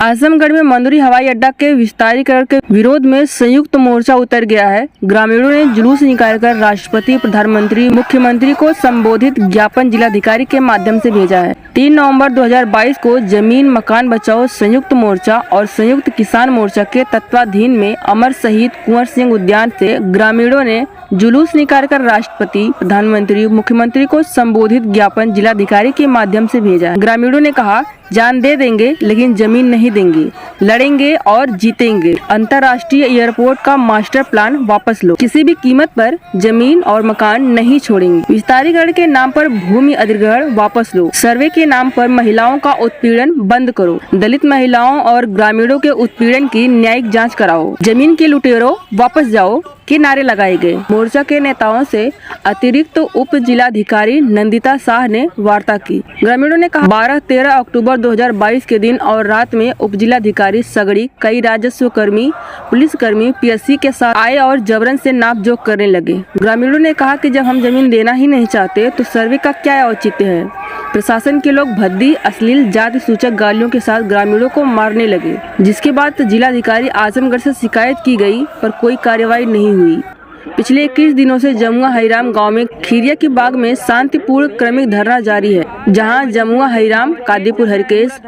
आजमगढ़ में मंदुरी हवाई अड्डा के विस्तारीकरण के विरोध में संयुक्त मोर्चा उतर गया है। ग्रामीणों ने जुलूस निकालकर राष्ट्रपति, प्रधानमंत्री, मुख्यमंत्री को संबोधित ज्ञापन जिलाधिकारी के माध्यम से भेजा है। 3 नवंबर 2022 को जमीन मकान बचाओ संयुक्त मोर्चा और संयुक्त किसान मोर्चा के तत्वाधीन में अमर शहीद कुंवर सिंह उद्यान से ग्रामीणों ने जुलूस निकालकर राष्ट्रपति, प्रधानमंत्री, मुख्यमंत्री को संबोधित ज्ञापन जिलाधिकारी के माध्यम से भेजा है। ग्रामीणों ने कहा, जान दे देंगे लेकिन जमीन नहीं देंगे, लड़ेंगे और जीतेंगे। अंतर्राष्ट्रीय एयरपोर्ट का मास्टर प्लान वापस लो, किसी भी कीमत पर जमीन और मकान नहीं छोड़ेंगे। विस्तारीकरण के नाम पर भूमि अधिग्रहण वापस लो, सर्वे के नाम पर महिलाओं का उत्पीड़न बंद करो, दलित महिलाओं और ग्रामीणों के उत्पीड़न की न्यायिक जाँच कराओ, जमीन के लुटेरों वापस जाओ के नारे लगाए गए। मोर्चा के नेताओं से अतिरिक्त उप जिलाधिकारी नंदिता शाह ने वार्ता की। ग्रामीणों ने कहा, 12-13 अक्टूबर 2022 के दिन और रात में उप जिलाधिकारी सगड़ी कई राजस्व कर्मी, पुलिसकर्मी पीएससी के साथ आए और जबरन से नापजोख करने लगे। ग्रामीणों ने कहा कि जब हम जमीन देना ही नहीं चाहते तो सर्वे का क्या औचित्य है। प्रशासन के लोग भद्दी, अश्लील, जाति सूचक गालियों के साथ ग्रामीणों को मारने लगे, जिसके बाद जिलाधिकारी आजमगढ़ से शिकायत की गई पर कोई कार्रवाई नहीं हुई। पिछले 21 दिनों से जमुआ हईराम गांव में खीरिया की बाग में शांतिपूर्ण क्रमिक धरना जारी है, जहां जमुआ हईराम, कादीपुर हरकेश,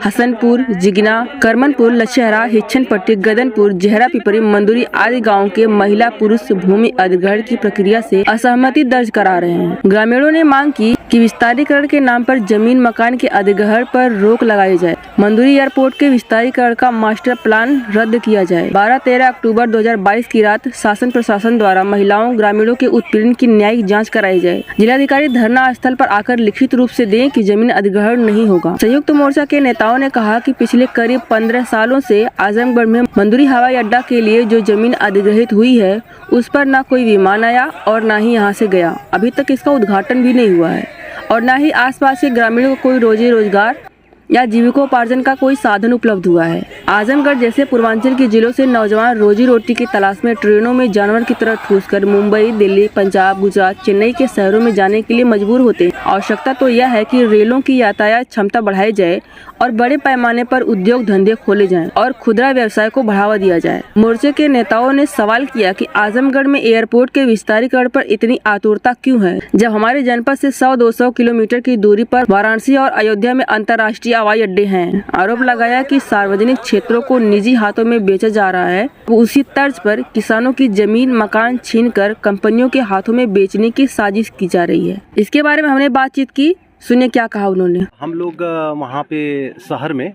हसनपुर, जिगना, करमनपुर, लच्छहरा, हिच्छनपट्टी, गदनपुर, जहरा पिपरी, मंदुरी आदि गाँव के महिला पुरुष भूमि अधिग्रहण की प्रक्रिया से असहमति दर्ज करा रहे हैं। ग्रामीणों ने मांग की कि विस्तारीकरण के नाम पर जमीन मकान के अधिग्रहण पर रोक लगाई जाए, मंदुरी एयरपोर्ट के विस्तारीकरण का मास्टर प्लान रद्द किया जाए। 12-13 अक्टूबर 2022 की रात शासन प्रशासन द्वारा महिलाओं, ग्रामीणों के उत्पीड़न की न्यायिक जांच कराई जाए। जिलाधिकारी धरना स्थल पर आकर लिखित रूप से दें कि जमीन अधिग्रहण नहीं होगा। संयुक्त मोर्चा के नेताओं ने कहा कि पिछले करीब 15 सालों से आजमगढ़ में मंदुरी हवाई अड्डा के लिए जो जमीन अधिग्रहित हुई है, उस पर न कोई विमान आया और न ही यहाँ से गया। अभी तक इसका उद्घाटन भी नहीं हुआ है और न ही आसपास के ग्रामीणों को कोई रोजी रोजगार या जीविकोपार्जन का कोई साधन उपलब्ध हुआ है। आजमगढ़ जैसे पूर्वांचल के जिलों से नौजवान रोजी रोटी की तलाश में ट्रेनों में जानवर की तरह ठूसकर मुंबई, दिल्ली, पंजाब, गुजरात, चेन्नई के शहरों में जाने के लिए मजबूर होते हैं। आवश्यकता तो यह है कि रेलों की यातायात क्षमता बढ़ाई जाए और बड़े पैमाने पर उद्योग धंधे खोले जाएं और खुदरा व्यवसाय को बढ़ावा दिया जाए। मोर्चे के नेताओं ने सवाल किया कि आजमगढ़ में एयरपोर्ट के विस्तारीकरण पर इतनी आतुरता क्यों है, जब हमारे जनपद से 100-200 किलोमीटर की दूरी पर वाराणसी और अयोध्या में अंतर्राष्ट्रीय हवाई अड्डे हैं। आरोप लगाया कि सार्वजनिक क्षेत्रों को निजी हाथों में बेचा जा रहा है। उसी तर्ज पर किसानों की जमीन मकान छीनकर कंपनियों के हाथों में बेचने की साजिश की जा रही है। इसके बारे में हमने बातचीत की, सुनिए क्या कहा उन्होंने। हम लोग वहाँ पे शहर में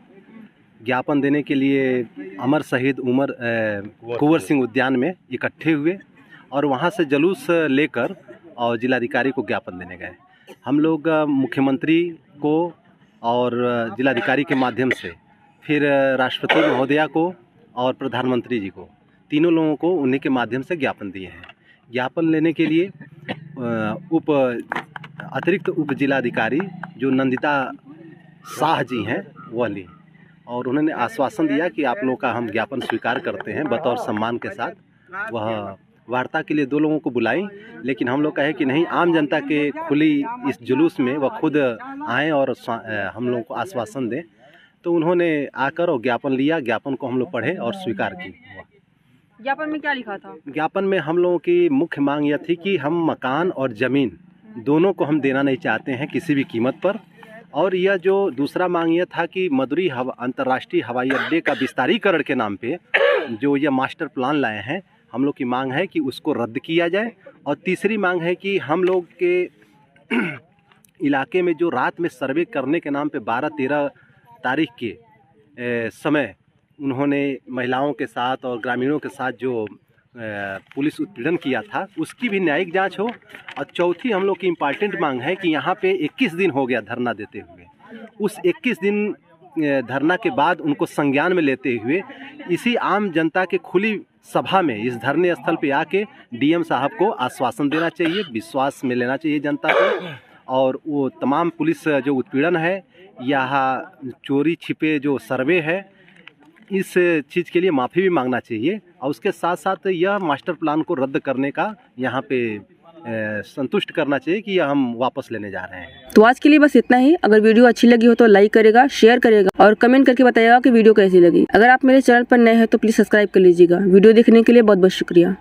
ज्ञापन देने के लिए अमर शहीद कुंवर सिंह उद्यान में इकट्ठे हुए और वहाँ से जुलूस लेकर और जिलाधिकारी को ज्ञापन देने गए। हम लोग मुख्यमंत्री को और जिलाधिकारी के माध्यम से फिर राष्ट्रपति महोदया को और प्रधानमंत्री जी को, तीनों लोगों को उन्हीं के माध्यम से ज्ञापन दिए हैं। ज्ञापन लेने के लिए अतिरिक्त उप जिलाधिकारी जो नंदिता शाह जी हैं वह ली और उन्होंने आश्वासन दिया कि आप लोगों का हम ज्ञापन स्वीकार करते हैं बतौर सम्मान के साथ। वह वार्ता के लिए 2 लोगों को बुलाई, लेकिन हम लोग कहे कि नहीं, आम जनता के खुली इस जुलूस में वह खुद आएँ और हम लोगों को आश्वासन दें। तो उन्होंने आकर और ज्ञापन लिया, ज्ञापन को हम लोग पढ़े और स्वीकार की। ज्ञापन में क्या लिखा था? ज्ञापन में हम लोगों की मुख्य मांग यह थी कि हम मकान और ज़मीन दोनों को हम देना नहीं चाहते हैं किसी भी कीमत पर। और यह जो दूसरा मांग यह था कि मंदुरी अंतर्राष्ट्रीय हवाई अड्डे का विस्तारीकरण के नाम पे जो यह मास्टर प्लान लाए हैं, हम लोग की मांग है कि उसको रद्द किया जाए। और तीसरी मांग है कि हम लोग के इलाके में जो रात में सर्वे करने के नाम पे 12-13 तारीख के समय उन्होंने महिलाओं के साथ और ग्रामीणों के साथ जो पुलिस उत्पीड़न किया था, उसकी भी न्यायिक जांच हो। और चौथी हम लोग की इम्पॉर्टेंट मांग है कि यहाँ पे 21 दिन हो गया धरना देते हुए, उस 21 दिन धरना के बाद उनको संज्ञान में लेते हुए इसी आम जनता के खुली सभा में इस धरने स्थल पे आके डीएम साहब को आश्वासन देना चाहिए, विश्वास में लेना चाहिए जनता को। और वो तमाम पुलिस जो उत्पीड़न है या चोरी छिपे जो सर्वे है, इस चीज़ के लिए माफ़ी भी मांगना चाहिए। और उसके साथ साथ यह मास्टर प्लान को रद्द करने का यहाँ पे संतुष्ट करना चाहिए कि यह हम वापस लेने जा रहे हैं। तो आज के लिए बस इतना ही। अगर वीडियो अच्छी लगी हो तो लाइक करेगा, शेयर करेगा और कमेंट करके बताइएगा कि वीडियो कैसी लगी। अगर आप मेरे चैनल पर नए हैं तो प्लीज़ सब्सक्राइब कर लीजिएगा। वीडियो देखने के लिए बहुत बहुत शुक्रिया।